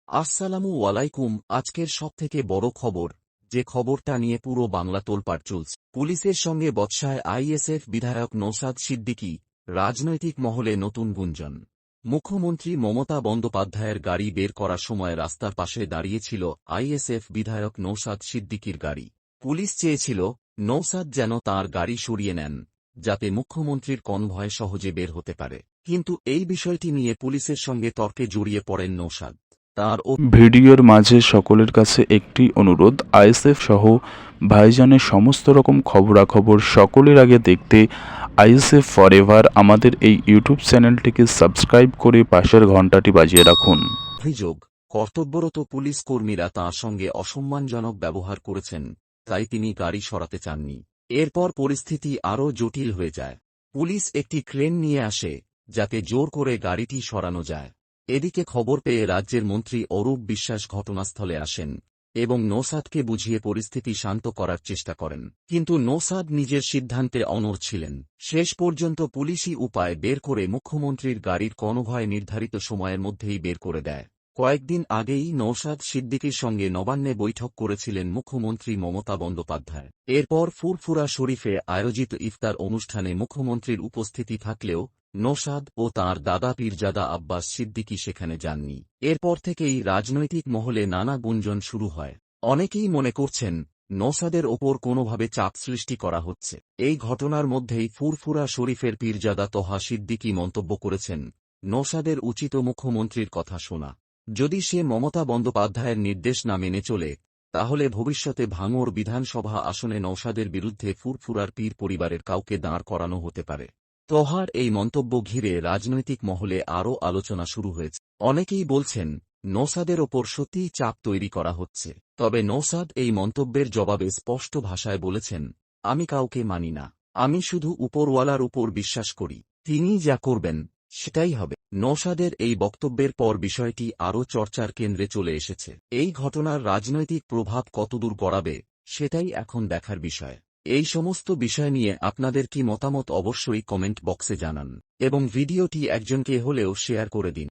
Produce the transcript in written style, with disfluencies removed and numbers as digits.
আসসালামু আলাইকুম। আজকের সবথেকে বড় খবর, যে খবরটা নিয়ে পুরো বাংলা তোলপাড় চলছে। পুলিশের সঙ্গে বচসায় আইএসএফ বিধায়ক নওশাদ সিদ্দিকী, রাজনৈতিক মহলে নতুন গুঞ্জন। মুখ্যমন্ত্রী মমতা বন্দ্যোপাধ্যায়ের গাড়ি বের করার সময় রাস্তার পাশে দাঁড়িয়েছিল আইএসএফ বিধায়ক নওশাদ সিদ্দিকীর গাড়ি। পুলিশ চেয়েছিল নওশাদ যেন তাঁর গাড়ি সরিয়ে নেন, যাতে মুখ্যমন্ত্রীর কনভয় সহজে বের হতে পারে। কিন্তু এই বিষয়টি নিয়ে পুলিশের সঙ্গে তর্কে জড়িয়ে পড়েন নওশাদ। তার ভিডিওর মাঝে সকলের কাছে একটি অনুরোধ, আইএসএফ সহ ভাইজানের সমস্ত রকম খবরাখবর সকলের আগে দেখতে আইএসএফ ফরএভার আমাদের এই ইউটিউব চ্যানেলটিকে সাবস্ক্রাইব করে পাশের ঘন্টাটি বাজিয়ে রাখুন। অভিযোগ, কর্তব্যরত পুলিশ কর্মীরা তাঁর সঙ্গে অসম্মানজনক ব্যবহার করেছেন, তাই তিনি গাড়ি সরাতে চাননি। এরপর পরিস্থিতি আরও জটিল হয়ে যায়। পুলিশ একটি ক্রেন নিয়ে আসে, যাতে জোর করে গাড়িটি সরানো যায়। এদিকে খবর পেয়ে রাজ্যের মন্ত্রী অরূপ বিশ্বাস ঘটনাস্থলে আসেন এবং নওশাদকে বুঝিয়ে পরিস্থিতি শান্ত করার চেষ্টা করেন। কিন্তু নওশাদ নিজের সিদ্ধান্তে অনড় ছিলেন। শেষ পর্যন্ত পুলিশি উপায় বের করে মুখ্যমন্ত্রীর গাড়ির কনভয় নির্ধারিত সময়ের মধ্যেই বের করে দেয়। কয়েকদিন আগেই নওশাদ সিদ্দিকীর সঙ্গে নবান্নে বৈঠক করেছিলেন মুখ্যমন্ত্রী মমতা বন্দ্যোপাধ্যায়। এরপর ফুরফুরা শরীফে আয়োজিত ইফতার অনুষ্ঠানে মুখ্যমন্ত্রীর উপস্থিতি থাকলেও নওশাদ ও তাঁর দাদা পীরজাদা আব্বাস সিদ্দিকী সেখানে যাননি। এরপর থেকেই রাজনৈতিক মহলে নানা গুঞ্জন শুরু হয়। অনেকেই মনে করছেন নওশাদের ওপর কোনোভাবে চাপ সৃষ্টি করা হচ্ছে। এই ঘটনার মধ্যেই ফুরফুরা শরীফের পীরজাদা তোহা সিদ্দিকী মন্তব্য করেছেন, নওশাদের উচিত মুখ্যমন্ত্রীর কথা শোনা। যদি সে মমতা বন্দ্যোপাধ্যায়ের নির্দেশ না মেনে চলে, তাহলে ভবিষ্যতে ভাঙড় বিধানসভা আসনে নওশাদের বিরুদ্ধে ফুরফুরার পীর পরিবারের কাউকে দাঁড় করানো হতে পারে। তোহার এই মন্তব্য ঘিরে রাজনৈতিক মহলে আরও আলোচনা শুরু হয়েছে। অনেকেই বলছেন নওশাদের ওপর সত্যিই চাপ তৈরি করা হচ্ছে। তবে নওশাদ এই মন্তব্যের জবাবে স্পষ্ট ভাষায় বলেছেন, আমি কাউকে মানি না, আমি শুধু উপরওয়ালার উপর বিশ্বাস করি, তিনি যা করবেন সেটাই হবে। নওশাদের এই বক্তব্যের পর বিষয়টি আরও চর্চার কেন্দ্রে চলে এসেছে। এই ঘটনার রাজনৈতিক প্রভাব কতদূর গড়াবে, সেটাই এখন দেখার বিষয়। এই সমস্ত বিষয় নিয়ে আপনাদের কি মতামত অবশ্যই কমেন্ট বক্সে জানান এবং ভিডিওটি একজনকে হলেও শেয়ার করে দিন।